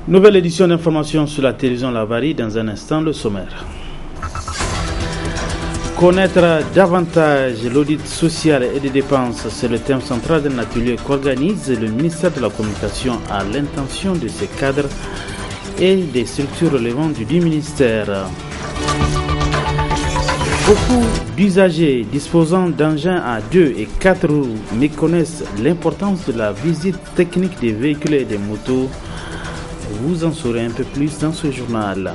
Nouvelle édition d'information sur la télévision Labari. Dans un instant, le sommaire. Connaître davantage l'audit social et des dépenses, c'est le thème central d'un atelier qu'organise le ministère de la Communication à l'intention de ses cadres et des structures relevant du ministère. Beaucoup d'usagers disposant d'engins à 2 et 4 roues méconnaissent l'importance de la visite technique des véhicules et des motos. Vous en saurez un peu plus dans ce journal.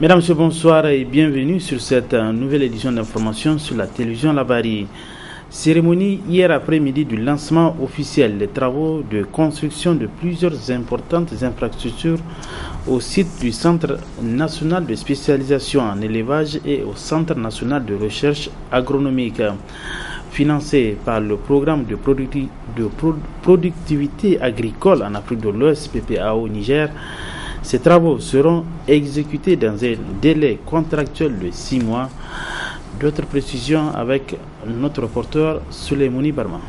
Mesdames, Messieurs, bonsoir et bienvenue sur cette nouvelle édition d'information sur la télévision Labari. Cérémonie hier après-midi du lancement officiel des travaux de construction de plusieurs importantes infrastructures au site du Centre national de spécialisation en élevage et au Centre national de recherche agronomique. Financé par le programme de productivité agricole en Afrique de l'Ouest, PPAO Niger, ces travaux seront exécutés dans un délai contractuel de 6 mois. D'autres précisions avec notre reporter Souleymani Barma.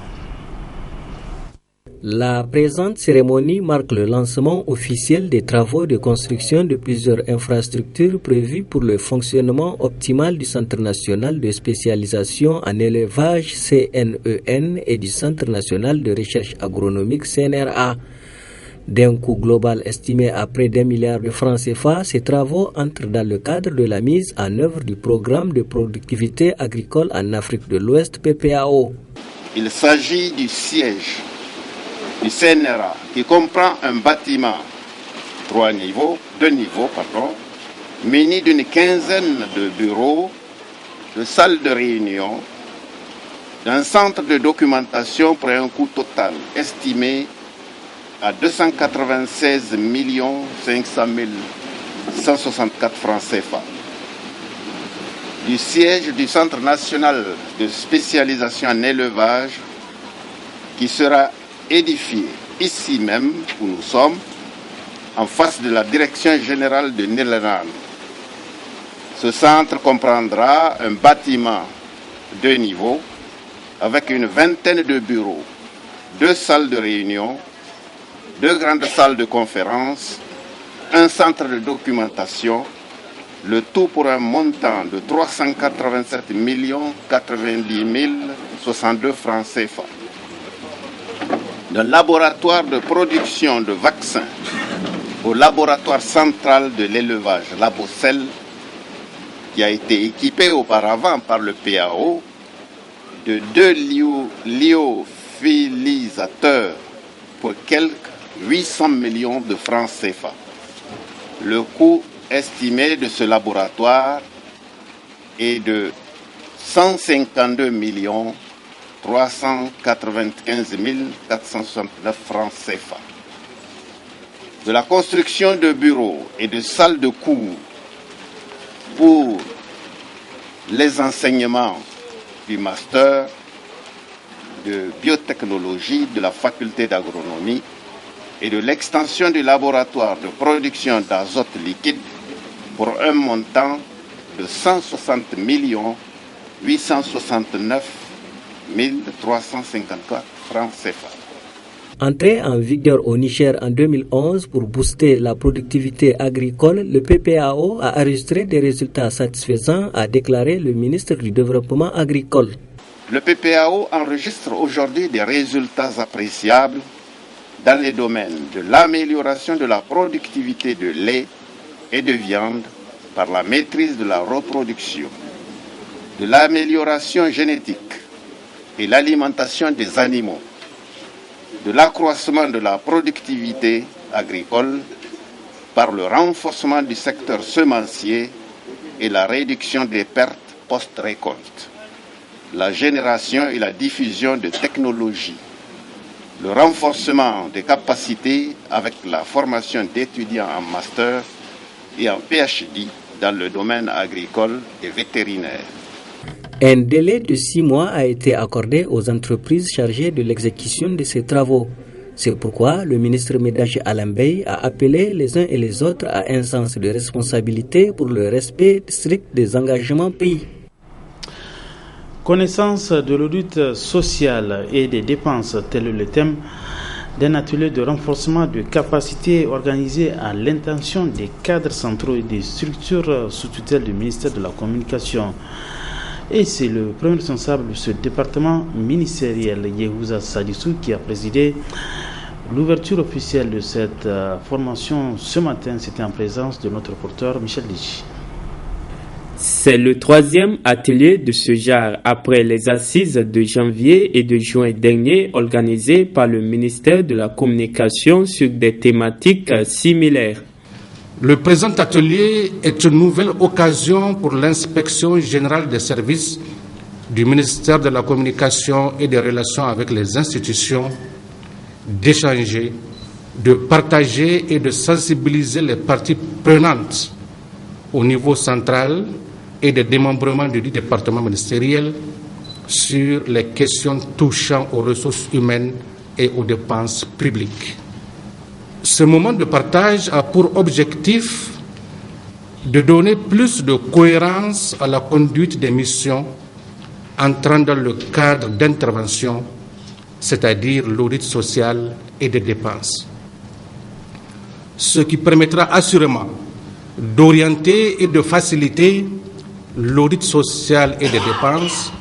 La présente cérémonie marque le lancement officiel des travaux de construction de plusieurs infrastructures prévues pour le fonctionnement optimal du Centre national de spécialisation en élevage CNEN et du Centre national de recherche agronomique CNRA. D'un coût global estimé à près d'1 milliard de francs CFA, ces travaux entrent dans le cadre de la mise en œuvre du programme de productivité agricole en Afrique de l'Ouest, PPAO. Il s'agit du siège du CNRA qui comprend un bâtiment 2 niveaux, muni d'une quinzaine de bureaux, de salles de réunion, d'un centre de documentation pour un coût total estimé à 296 500 164 francs CFA. Du siège du Centre national de spécialisation en élevage qui sera édifié ici même où nous sommes, en face de la direction générale de Neleran. Ce centre comprendra un bâtiment 2 niveaux avec une vingtaine de bureaux, 2 salles de réunion, 2 grandes salles de conférence, un centre de documentation, le tout pour un montant de 387 090 062 francs CFA. D'un laboratoire de production de vaccins au laboratoire central de l'élevage, Labocel, qui a été équipé auparavant par le PAO de 2 lyophilisateurs pour quelques 800 millions de francs CFA. Le coût estimé de ce laboratoire est de 152 395 469 francs CFA. De la construction de bureaux et de salles de cours pour les enseignements du master de biotechnologie de la faculté d'agronomie et de l'extension du laboratoire de production d'azote liquide pour un montant de 160 869 354 francs CFA. Entré en vigueur au Niger en 2011 pour booster la productivité agricole, le PPAO a enregistré des résultats satisfaisants, a déclaré le ministre du Développement agricole. Le PPAO enregistre aujourd'hui des résultats appréciables dans les domaines de l'amélioration de la productivité de lait et de viande par la maîtrise de la reproduction, de l'amélioration génétique et l'alimentation des animaux, de l'accroissement de la productivité agricole par le renforcement du secteur semencier et la réduction des pertes post-récolte, la génération et la diffusion de technologies, le renforcement des capacités avec la formation d'étudiants en master et en PhD dans le domaine agricole et vétérinaire. Un délai de 6 mois a été accordé aux entreprises chargées de l'exécution de ces travaux. C'est pourquoi le ministre Médache Alain Bey a appelé les uns et les autres à un sens de responsabilité pour le respect strict des engagements pris. Connaissance de l'audit social et des dépenses, tel est le thème d'un atelier de renforcement de capacités organisé à l'intention des cadres centraux et des structures sous tutelle du ministère de la Communication. Et c'est le premier responsable de ce département ministériel, Yehouza Sadissou, qui a présidé l'ouverture officielle de cette formation ce matin. C'était en présence de notre reporter Michel Dji. C'est le 3e atelier de ce genre après les assises de janvier et de juin dernier organisées par le ministère de la Communication sur des thématiques similaires. Le présent atelier est une nouvelle occasion pour l'inspection générale des services du ministère de la Communication et des relations avec les institutions d'échanger, de partager et de sensibiliser les parties prenantes au niveau central et des démembrements du département ministériel sur les questions touchant aux ressources humaines et aux dépenses publiques. Ce moment de partage a pour objectif de donner plus de cohérence à la conduite des missions entrant dans le cadre d'intervention, c'est-à-dire l'audit social et des dépenses. Ce qui permettra assurément d'orienter et de faciliter l'audit social et des dépenses,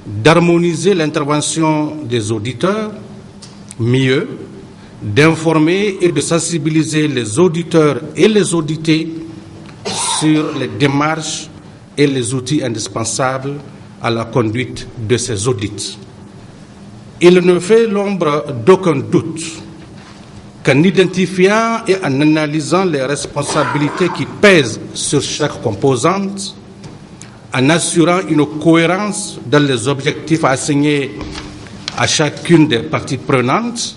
d'harmoniser l'intervention des auditeurs, mieux, d'informer et de sensibiliser les auditeurs et les audités sur les démarches et les outils indispensables à la conduite de ces audits. Il ne fait l'ombre d'aucun doute qu'en identifiant et en analysant les responsabilités qui pèsent sur chaque composante, en assurant une cohérence dans les objectifs assignés à chacune des parties prenantes,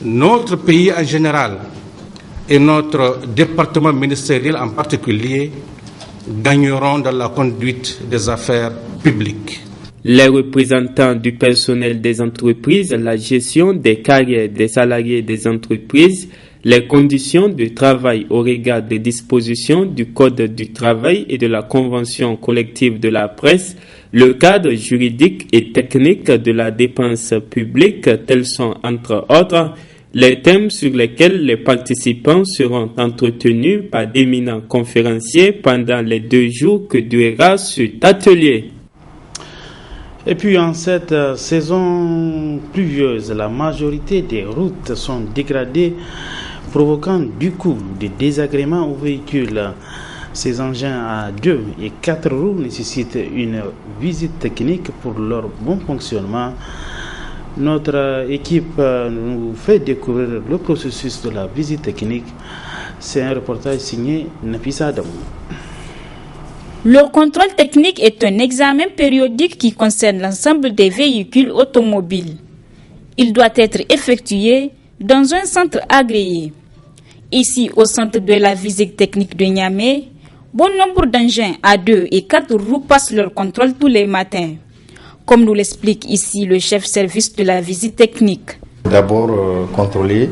notre pays en général et notre département ministériel en particulier gagneront dans la conduite des affaires publiques. Les représentants du personnel des entreprises, la gestion des carrières des salariés des entreprises, les conditions de travail au regard des dispositions du Code du travail et de la Convention collective de la presse, le cadre juridique et technique de la dépense publique, tels sont entre autres les thèmes sur lesquels les participants seront entretenus par d'éminents conférenciers pendant les 2 jours que durera cet atelier. Et puis en cette saison pluvieuse, la majorité des routes sont dégradées, provoquant du coup des désagréments aux véhicules. Ces engins à 2 et 4 roues nécessitent une visite technique pour leur bon fonctionnement. Notre équipe nous fait découvrir le processus de la visite technique. C'est un reportage signé Nafisa Adamou. Le contrôle technique est un examen périodique qui concerne l'ensemble des véhicules automobiles. Il doit être effectué dans un centre agréé. Ici, au centre de la visite technique de Niamey, bon nombre d'engins à 2 et 4 roues passent leur contrôle tous les matins. Comme nous l'explique ici le chef service de la visite technique. D'abord, contrôler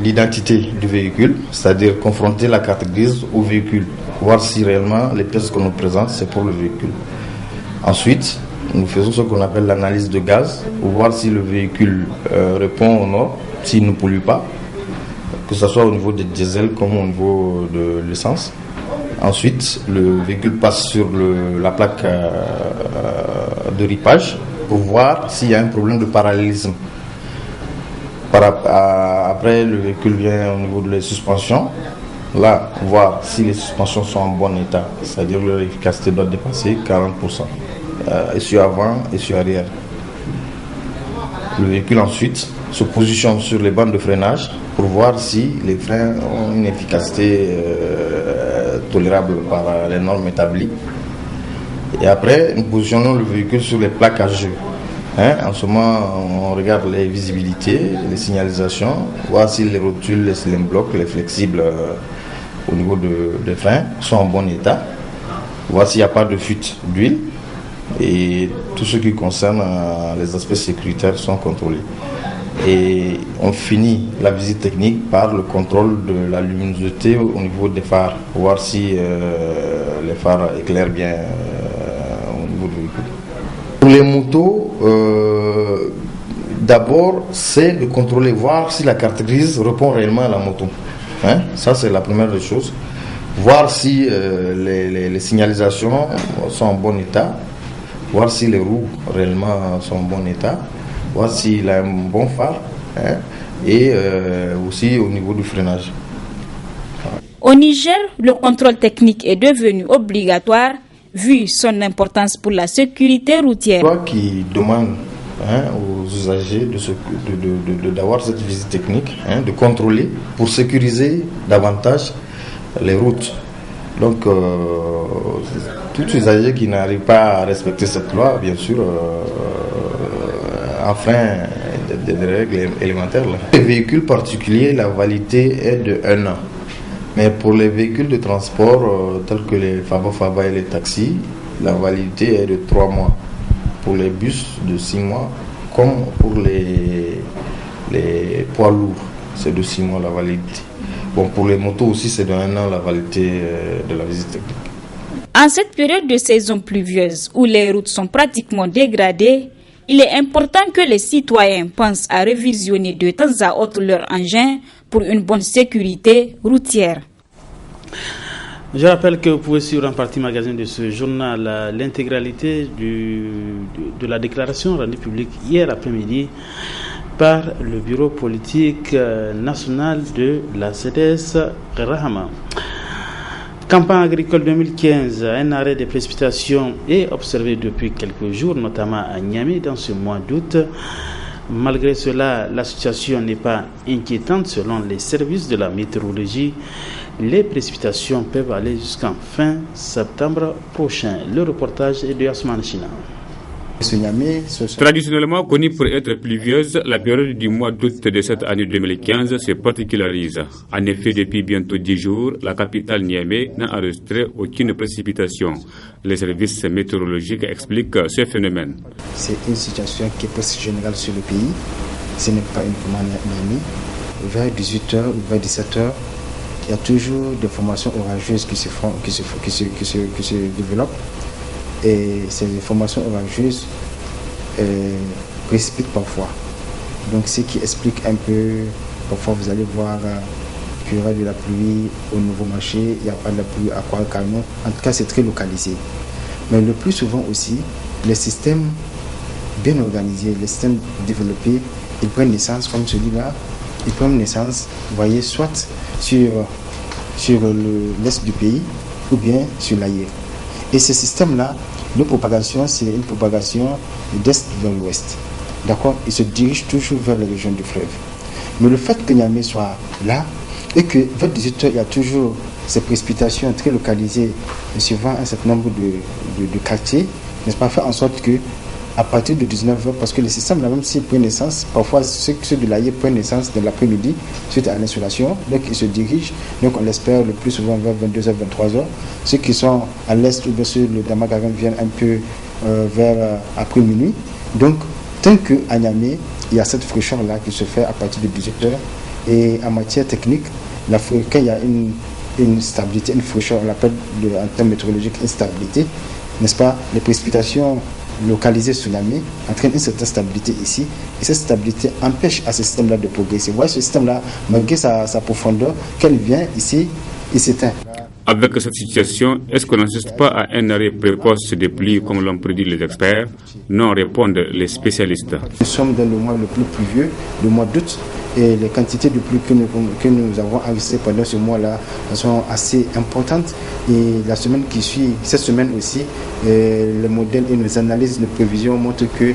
l'identité du véhicule, c'est-à-dire confronter la carte grise au véhicule, voir si réellement les pièces qu'on nous présente, c'est pour le véhicule. Ensuite, nous faisons ce qu'on appelle l'analyse de gaz, pour voir si le véhicule répond aux normes, s'il ne pollue pas, que ce soit au niveau des diesel comme au niveau de l'essence. Ensuite, le véhicule passe sur la plaque de ripage pour voir s'il y a un problème de parallélisme. Après, le véhicule vient au niveau de les suspensions. Là, voir si les suspensions sont en bon état, c'est-à-dire leur efficacité doit dépasser 40%. Essieu avant, essieu arrière. Le véhicule ensuite se positionne sur les bandes de freinage pour voir si les freins ont une efficacité tolérable par les normes établies. Et après, nous positionnons le véhicule sur les plaques à jeu. En ce moment, on regarde les visibilités, les signalisations, voir si les rotules, les cylindres blocs, les flexibles au niveau des freins sont en bon état, voir s'il n'y a pas de fuite d'huile et tout ce qui concerne les aspects sécuritaires sont contrôlés. Et on finit la visite technique par le contrôle de la luminosité au niveau des phares, pour voir si les phares éclairent bien au niveau du véhicule. les motos, d'abord, c'est de contrôler, voir si la carte grise répond réellement à la moto. Hein? Ça, c'est la première des choses. Voir si les signalisations sont en bon état, voir si les roues réellement sont en bon état, voir s'il a un bon phare, hein? Et aussi au niveau du freinage. Au Niger, le contrôle technique est devenu obligatoire vu son importance pour la sécurité routière. Loi qui demande aux usagers d'avoir cette visite technique, de contrôler pour sécuriser davantage les routes. Donc, tout usager qui n'arrive pas à respecter cette loi, bien sûr, enfreint des règles élémentaires. Là. Les véhicules particuliers, la validité est de 1 an. Mais pour les véhicules de transport, tels que les Faba et les taxis, la validité est de 3 mois. Pour les bus, de 6 mois, comme pour les poids lourds, c'est de 6 mois la validité. Bon, pour les motos aussi, c'est de 1 an la validité de la visite technique. En cette période de saison pluvieuse où les routes sont pratiquement dégradées, il est important que les citoyens pensent à révisionner de temps à autre leur engin pour une bonne sécurité routière. Je rappelle que vous pouvez suivre en partie magazine de ce journal l'intégralité de la déclaration rendue publique hier après-midi par le bureau politique national de la CDS Rahama. Campagne agricole 2015, un arrêt des précipitations est observé depuis quelques jours, notamment à Niamey dans ce mois d'août. Malgré cela, la situation n'est pas inquiétante selon les services de la météorologie. Les précipitations peuvent aller jusqu'en fin septembre prochain. Le reportage est de Yasman China. Traditionnellement connue pour être pluvieuse, la période du mois d'août de cette année 2015 se particularise. En effet, depuis bientôt 10 jours, la capitale Niamey n'a enregistré aucune précipitation. Les services météorologiques expliquent ce phénomène. C'est une situation qui est presque générale sur le pays. Ce n'est pas uniquement Niamey. Vers 18h ou vers 17h, il y a toujours des formations orageuses qui se développent. Et ces formations orageuses précipitent parfois. Donc ce qui explique un peu, parfois vous allez voir qu'il y aura de la pluie au Nouveau Marché, il n'y a pas de la pluie à Kouarkano. En tout cas, c'est très localisé. Mais le plus souvent aussi, les systèmes bien organisés, les systèmes développés, ils prennent naissance comme celui-là, ils prennent naissance, vous voyez, soit sur l'est du pays ou bien sur l'Aïe. Et ce système-là, de propagation, c'est une propagation d'est vers l'ouest. D'accord? Il se dirige toujours vers les régions du fleuve. Mais le fait que Niamey soit là, et que vers 18h, il y a toujours ces précipitations très localisées, suivant un certain nombre de quartiers, n'est-ce pas, fait en sorte que à partir de 19h, parce que le système là, même s'il prend naissance, parfois ceux de l'Aïe prennent naissance de l'après-midi suite à l'insolation, donc ils se dirigent, donc on l'espère le plus souvent vers 22h, 23h. Ceux qui sont à l'est ou bien sur le Damagaran viennent un peu vers après minuit. Donc tant qu'à Niamey, il y a cette fraîcheur là qui se fait à partir de 18h. Et en matière technique, quand il y a une stabilité, une fraîcheur, on l'appelle en termes météorologiques une stabilité, n'est-ce pas, les précipitations localisé sur Niamey entraîne une certaine stabilité ici, et cette stabilité empêche à ce système-là de progresser. Vous voyez, ce système-là, malgré sa profondeur, quand il vient ici, il s'éteint. Avec cette situation, est-ce qu'on n'assiste pas à un arrêt précoce des pluies comme l'ont prédit les experts? Non, répondent les spécialistes. Nous sommes dans le mois le plus pluvieux, le mois d'août, et les quantités de pluie que nous avons enregistrées pendant ce mois-là sont assez importantes. Et la semaine qui suit, cette semaine aussi, les modèles et nos analyses de prévision montrent que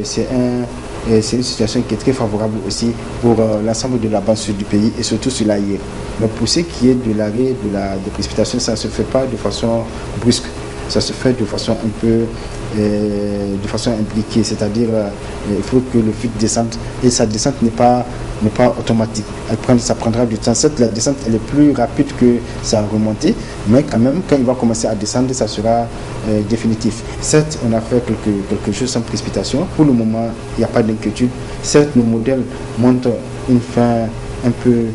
c'est une situation qui est très favorable aussi pour l'ensemble de la base sud du pays et surtout sur l'Aïe. Mais pour ce qui est de l'arrêt des précipitations, ça ne se fait pas de façon brusque. Ça se fait de façon un peu impliquée, c'est-à-dire il faut que le flux descende et sa descente n'est pas automatique. Ça prendra du temps. Certes, la descente elle est plus rapide que sa remontée, mais quand même, quand il va commencer à descendre, ça sera définitif. Certes, on a fait quelque chose sans précipitation. Pour le moment, il n'y a pas d'inquiétude. Certes, nos modèles montrent une fin un peu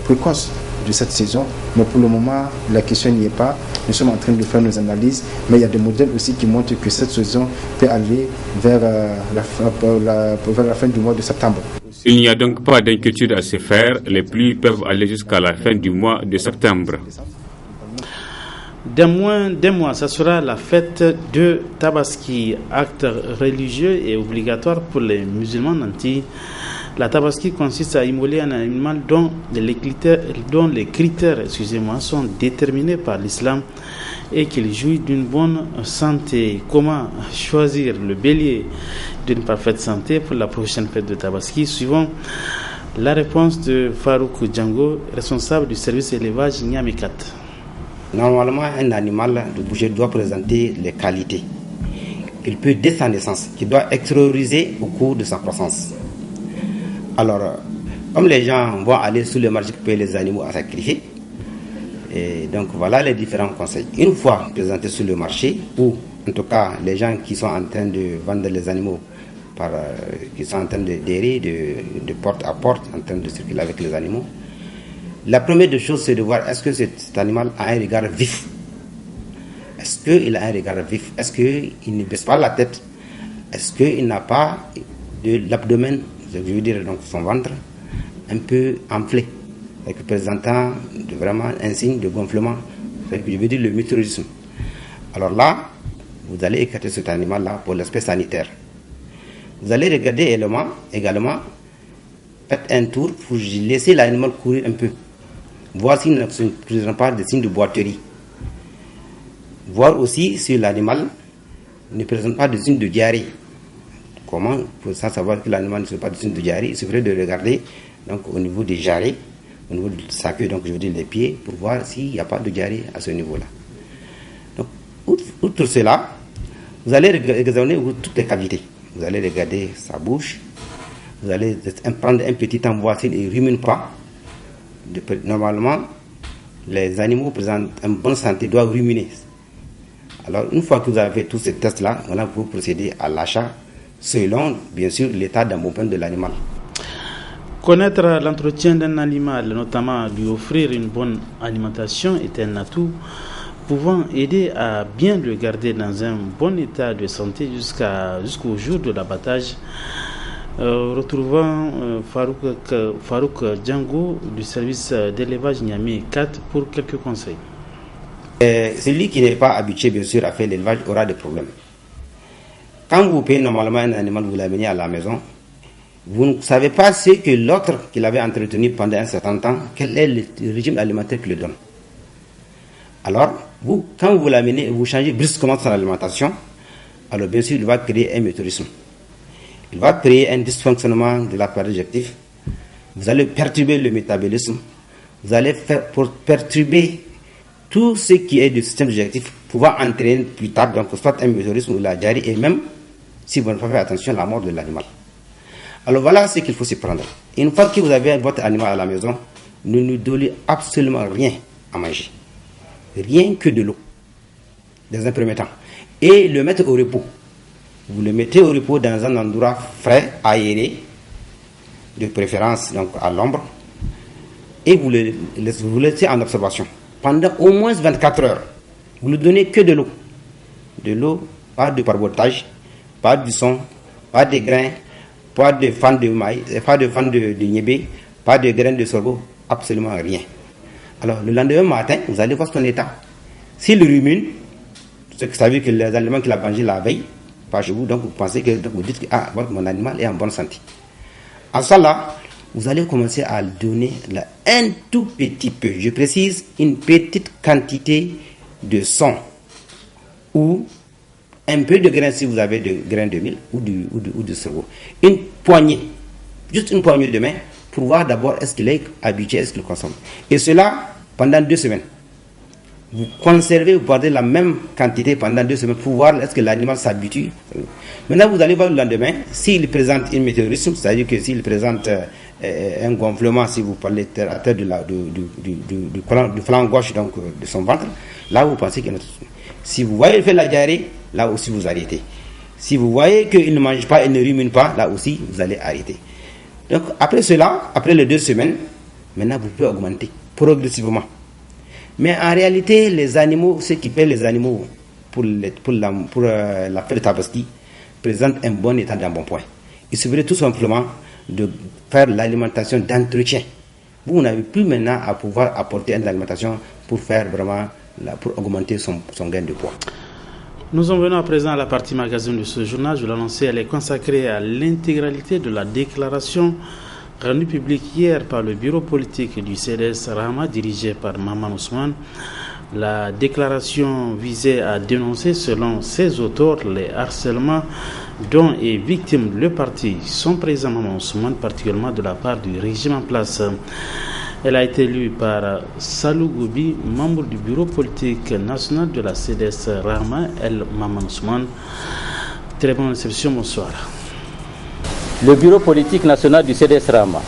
précoce de cette saison. Mais pour le moment, la question n'y est pas. Nous sommes en train de faire nos analyses, mais il y a des modèles aussi qui montrent que cette saison peut aller vers la fin du mois de septembre. Il n'y a donc pas d'inquiétude à se faire. Les pluies peuvent aller jusqu'à la fin du mois de septembre. Dans moins d'un mois, ça sera la fête de Tabaski, acte religieux et obligatoire pour les musulmans nantis. La Tabaski consiste à immoler un animal dont les critères sont déterminés par l'islam et qu'il jouit d'une bonne santé. Comment choisir le bélier d'une parfaite santé pour la prochaine fête de Tabaski? Suivant la réponse de Farouk Django, responsable du service élevage Niamey 4. Normalement, un animal de boucherie doit présenter les qualités qu'il peut dès sa naissance, qu'il doit extérioriser au cours de sa croissance. Alors, comme les gens vont aller sur le marché pour payer les animaux à sacrifier, et donc voilà les différents conseils. Une fois présentés sur le marché, ou en tout cas les gens qui sont en train de vendre les animaux, qui sont en train d'errer de porte à porte, en train de circuler avec les animaux, la première des choses, c'est de voir est-ce que cet animal a un regard vif. Est-ce qu'il a un regard vif? Est-ce qu'il ne baisse pas la tête? Est-ce qu'il n'a pas de l'abdomen, je veux dire donc son ventre, un peu enflé, présentant vraiment un signe de gonflement, je veux dire le mutualisme. Alors là, vous allez écarter cet animal-là pour l'aspect sanitaire. Vous allez regarder également, faites un tour pour laisser l'animal courir un peu. Voir s'il ne présente pas de signes de boiterie. Voir aussi si l'animal ne présente pas de signes de diarrhée. Comment pour ça savoir que l'animal ne fait pas de signes de diarrhée? Il suffit de regarder donc, au niveau des jarrets, au niveau de sa queue, donc je veux dire les pieds, pour voir s'il n'y a pas de diarrhée à ce niveau-là. Donc, outre cela, vous allez examiner toutes les cavités. Vous allez regarder sa bouche, vous allez prendre un petit temps, voir s'il ne rumine pas. Normalement, les animaux présentent une bonne santé doivent ruminer. Alors, une fois que vous avez fait tous ces tests-là, voilà, vous procédez à l'achat selon, bien sûr, l'état d'embonpoint de l'animal. Connaître l'entretien d'un animal, notamment lui offrir une bonne alimentation, est un atout pouvant aider à bien le garder dans un bon état de santé jusqu'au jour de l'abattage. Retrouvons Farouk Django du service d'élevage Niamey 4 pour quelques conseils. Celui qui n'est pas habitué bien sûr à faire l'élevage aura des problèmes. Quand vous payez normalement un animal, vous l'amenez à la maison, vous ne savez pas ce que l'autre qui l'avait entretenu pendant un certain temps, quel est le régime alimentaire qu'il le donne. Alors, vous, quand vous l'amenez, vous changez brusquement son alimentation, alors bien sûr il va créer un méthodisme. Il va créer un dysfonctionnement de l'appareil digestif. Vous allez perturber le métabolisme. Vous allez perturber tout ce qui est du système digestif, pouvoir entraîner plus tard, donc soit un méthodisme ou la diarrhée, et même, si vous ne faites pas attention, la mort de l'animal. Alors voilà ce qu'il faut se prendre. Une fois que vous avez votre animal à la maison, ne nous donnez absolument rien à manger. Rien que de l'eau, dans un premier temps. Et le mettre au repos. Vous le mettez au repos dans un endroit frais, aéré, de préférence donc à l'ombre, et vous le laissez en observation pendant au moins 24 heures. Vous ne donnez que de l'eau. De l'eau, pas de parbotage, pas du son, pas de grains, pas de fan de maïs, pas de fan de niébé, pas de graines de sorgho, absolument rien. Alors le lendemain matin, vous allez voir son état. S'il rumine, ça veut dire que les aliments qu'il a mangés la veille, pas chez vous, donc vous pensez que vous dites que mon animal est en bonne santé. À ça là, vous allez commencer à donner un tout petit peu, je précise, une petite quantité de son ou un peu de grains si vous avez de grains de mil ou de sorgho. Une poignée, juste une poignée de main pour voir d'abord est-ce qu'il est habitué, est-ce qu'il consomme. Et cela pendant 2 semaines. Vous conservez, vous perdez la même quantité pendant 2 semaines pour voir est-ce que l'animal s'habitue. Maintenant, vous allez voir le lendemain, s'il présente une météorisme, c'est-à-dire que s'il présente un gonflement, si vous parlez à terre du flanc gauche donc, de son ventre, là vous pensez qu'il y a notre... Si vous voyez qu'il fait la diarrhée, là aussi vous arrêtez. Si vous voyez qu'il ne mange pas, il ne rumine pas, là aussi vous allez arrêter. Donc après cela, après les 2 semaines, maintenant vous pouvez augmenter. progressivement. Mais en réalité, les animaux, ceux qui paient les animaux pour la fête de Tabaski, présentent un bon état d'embonpoint. Il suffirait tout simplement de faire l'alimentation d'entretien. Vous n'avez plus maintenant à pouvoir apporter une alimentation pour faire vraiment, pour augmenter son gain de poids. Nous en venons à présent à la partie magazine de ce journal. Je l'ai annoncé, elle est consacrée à l'intégralité de la déclaration rendue publique hier par le bureau politique du CDS Rahma, dirigé par Maman Ousmane. La déclaration visait à dénoncer, selon ses auteurs, les harcèlements dont est victime le parti, son président Maman Ousmane, particulièrement de la part du régime en place. Elle a été lue par Salou Goubi, membre du bureau politique national de la CDS Rahma, El Maman Ousmane. Très bonne réception, bonsoir. Le bureau politique national du CDS Rahma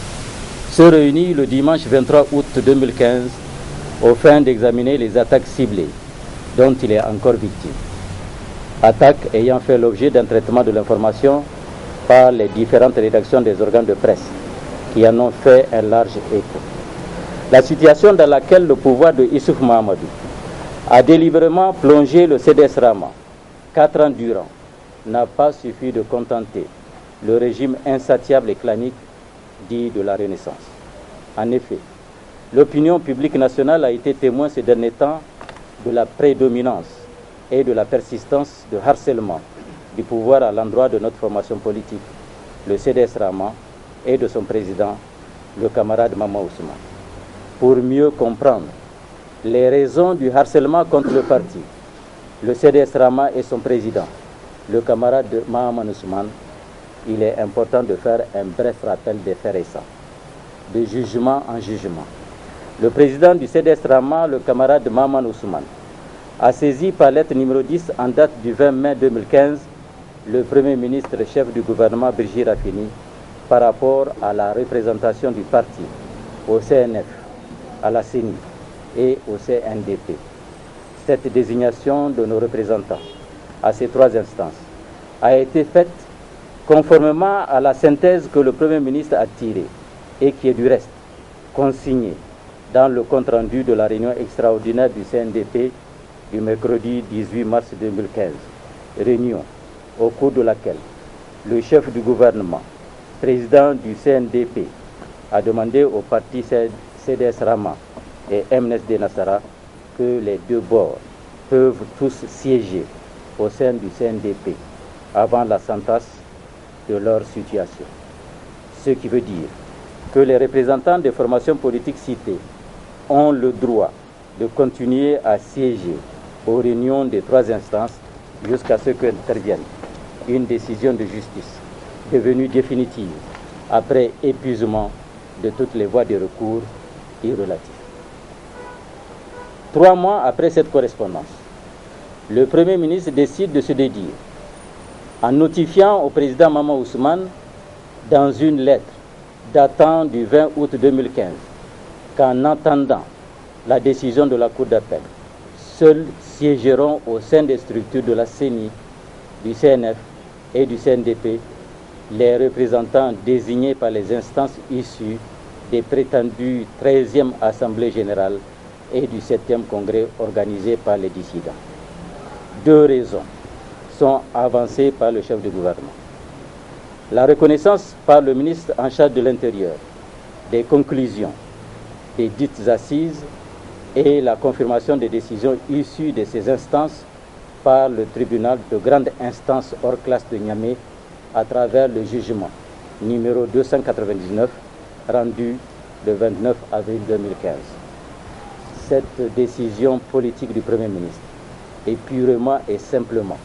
se réunit le dimanche 23 août 2015 aux fins d'examiner les attaques ciblées dont il est encore victime. Attaques ayant fait l'objet d'un traitement de l'information par les différentes rédactions des organes de presse qui en ont fait un large écho. La situation dans laquelle le pouvoir de Issouf Mahamadou a délibérément plongé le CDS Rahma 4 ans durant n'a pas suffi de contenter le régime insatiable et clanique dit de la Renaissance. En effet, l'opinion publique nationale a été témoin ces derniers temps de la prédominance et de la persistance de harcèlement du pouvoir à l'endroit de notre formation politique, le CDS Rahma, et de son président, le camarade Maman Ousmane. Pour mieux comprendre les raisons du harcèlement contre le parti, le CDS Rahma et son président, le camarade de Maman Ousmane, il est important de faire un bref rappel des faits récents. De jugement en jugement, le président du CDS Rahma, le camarade Maman Ousmane, a saisi par lettre numéro 10 en date du 20 mai 2015 le Premier ministre chef du gouvernement Brigitte Raffini par rapport à la représentation du parti au CNF, à la CENI et au CNDP. Cette désignation de nos représentants à ces 3 instances a été faite conformément à la synthèse que le Premier ministre a tirée et qui est du reste consignée dans le compte-rendu de la réunion extraordinaire du CNDP du mercredi 18 mars 2015, réunion au cours de laquelle le chef du gouvernement, président du CNDP, a demandé au parti CDS Rahma et MNSD Nassara que les 2 bords peuvent tous siéger au sein du CNDP avant la sentence de leur situation. Ce qui veut dire que les représentants des formations politiques citées ont le droit de continuer à siéger aux réunions des 3 instances jusqu'à ce qu'intervienne une décision de justice devenue définitive après épuisement de toutes les voies de recours irrelatifs. 3 mois après cette correspondance, le Premier ministre décide de se dédier en notifiant au président Maman Ousmane dans une lettre datant du 20 août 2015 qu'en attendant la décision de la Cour d'appel, seuls siégeront au sein des structures de la CENI, du CNF et du CNDP les représentants désignés par les instances issues des prétendues 13e Assemblée générale et du 7e congrès organisé par les dissidents. 2 raisons sont avancées par le chef du gouvernement. La reconnaissance par le ministre en charge de l'Intérieur des conclusions des dites assises et la confirmation des décisions issues de ces instances par le tribunal de grande instance hors classe de Niamey à travers le jugement numéro 299 rendu le 29 avril 2015. Cette décision politique du Premier ministre est purement et simplement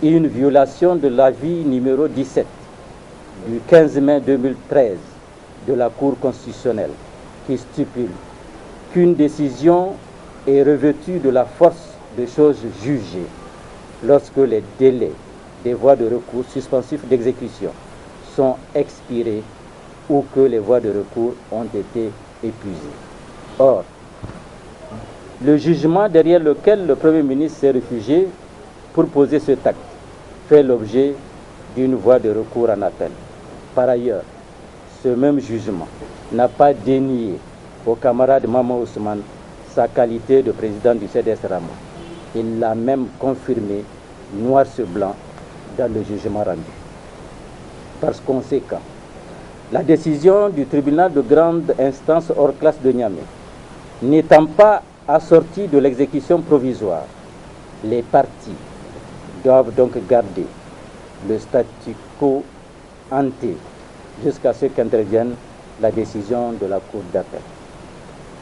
une violation de l'avis numéro 17 du 15 mai 2013 de la Cour constitutionnelle qui stipule qu'une décision est revêtue de la force des choses jugées lorsque les délais des voies de recours suspensifs d'exécution sont expirés ou que les voies de recours ont été épuisées. Or, le jugement derrière lequel le Premier ministre s'est réfugié pour poser cet acte fait l'objet d'une voie de recours en appel. Par ailleurs, ce même jugement n'a pas dénié au camarade Maman Ousmane sa qualité de président du CDS Rama. Il l'a même confirmé noir sur blanc dans le jugement rendu. Par conséquent, la décision du tribunal de grande instance hors classe de Niamey n'étant pas assortie de l'exécution provisoire, les parties doivent donc garder le statu quo ante jusqu'à ce qu'intervienne la décision de la Cour d'appel.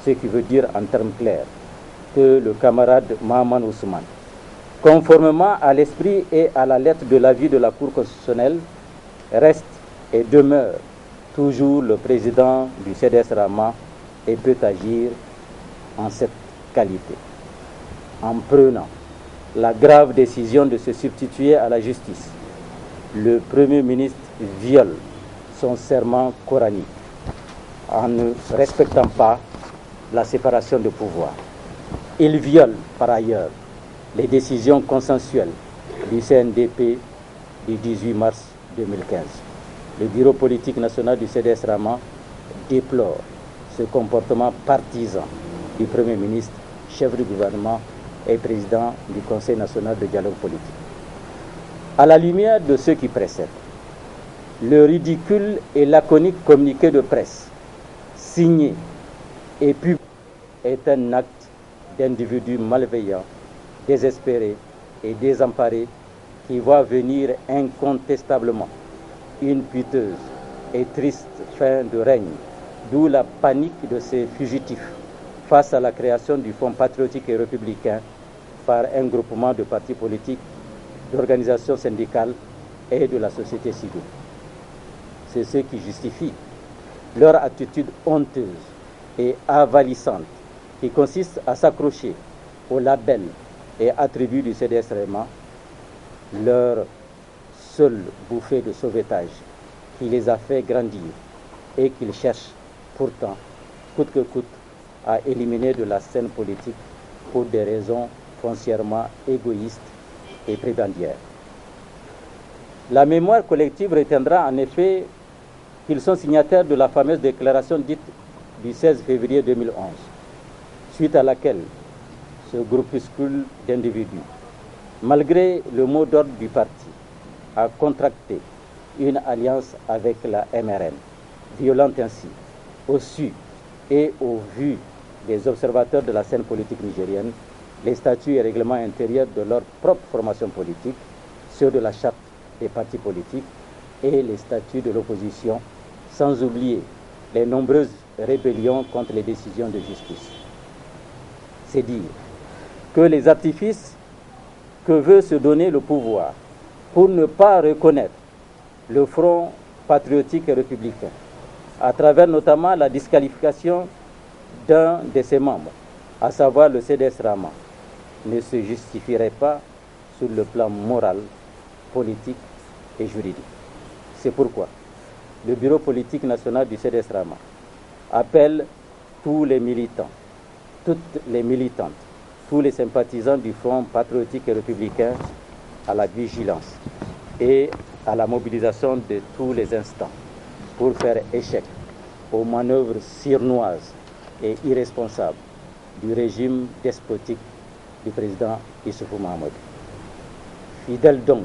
Ce qui veut dire en termes clairs que le camarade Mahaman Ousmane, conformément à l'esprit et à la lettre de l'avis de la Cour constitutionnelle, reste et demeure toujours le président du CDS Rama et peut agir en cette qualité. En prenant la grave décision de se substituer à la justice, le Premier ministre viole son serment coranique en ne respectant pas la séparation de pouvoir. Il viole par ailleurs les décisions consensuelles du CNDP du 18 mars 2015. Le bureau politique national du CDS Rama déplore ce comportement partisan du Premier ministre, chef du gouvernement et président du Conseil national de dialogue politique. À la lumière de ce qui précède, le ridicule et laconique communiqué de presse signé et publié est un acte d'individus malveillants, désespérés et désemparés qui voient venir incontestablement une piteuse et triste fin de règne, d'où la panique de ces fugitifs face à la création du Fonds patriotique et républicain par un groupement de partis politiques, d'organisations syndicales et de la société civile. C'est ce qui justifie leur attitude honteuse et avalissante qui consiste à s'accrocher au label et attributs du CDS Rama, leur seule bouffée de sauvetage qui les a fait grandir et qu'ils cherchent pourtant, coûte que coûte, à éliminer de la scène politique pour des raisons foncièrement égoïstes et prébendières. La mémoire collective retiendra en effet qu'ils sont signataires de la fameuse déclaration dite du 16 février 2011, suite à laquelle ce groupuscule d'individus, malgré le mot d'ordre du parti, a contracté une alliance avec la MRN, violant ainsi, au su et au vu des observateurs de la scène politique nigérienne, les statuts et règlements intérieurs de leur propre formation politique, ceux de la charte des partis politiques et les statuts de l'opposition, sans oublier les nombreuses rébellions contre les décisions de justice. C'est dire que les artifices que veut se donner le pouvoir pour ne pas reconnaître le Front patriotique et républicain, à travers notamment la disqualification d'un de ses membres, à savoir le CDS Rama, ne se justifierait pas sur le plan moral, politique et juridique. C'est pourquoi le bureau politique national du CDS Rama appelle tous les militants, toutes les militantes, tous les sympathisants du Front patriotique et républicain à la vigilance et à la mobilisation de tous les instants pour faire échec aux manœuvres sournoises et irresponsables du régime despotique du président Issoufou Mahamadou. Fidèle donc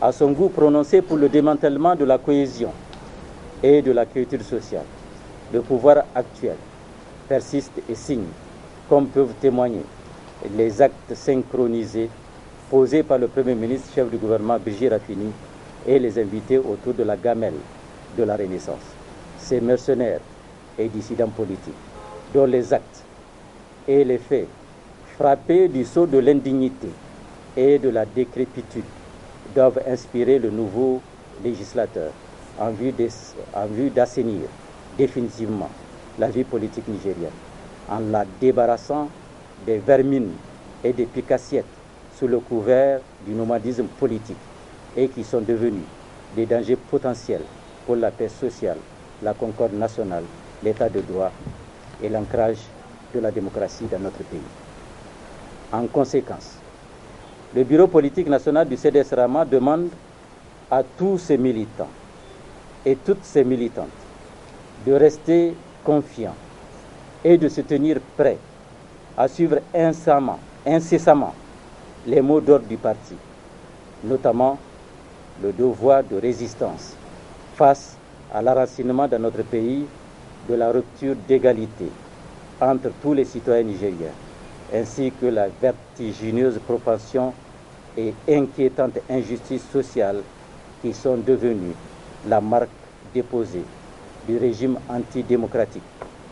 à son goût prononcé pour le démantèlement de la cohésion et de la culture sociale, le pouvoir actuel persiste et signe, comme peuvent témoigner les actes synchronisés posés par le Premier ministre, chef du gouvernement Brigitte Raffini, et les invités autour de la gamelle de la Renaissance. Ces mercenaires et dissidents politiques, dont les actes et les faits, frappés du sceau de l'indignité et de la décrépitude, doivent inspirer le nouveau législateur en vue d'assainir définitivement la vie politique nigérienne, en la débarrassant des vermines et des picassiettes sous le couvert du nomadisme politique et qui sont devenus des dangers potentiels pour la paix sociale, la concorde nationale, l'état de droit et l'ancrage de la démocratie dans notre pays. En conséquence, le bureau politique national du CDS Rama demande à tous ses militants et toutes ses militantes de rester confiants est de se tenir prêt à suivre incessamment les mots d'ordre du parti, notamment le devoir de résistance face à l'enracinement dans notre pays de la rupture d'égalité entre tous les citoyens nigériens, ainsi que la vertigineuse propension et inquiétante injustice sociale qui sont devenues la marque déposée du régime antidémocratique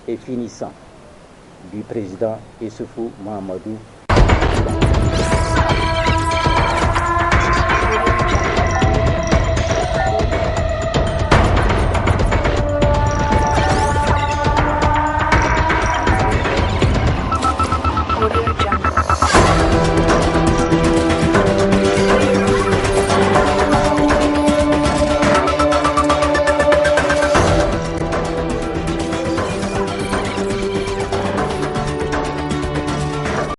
et finissant du président Issoufou Mahamadou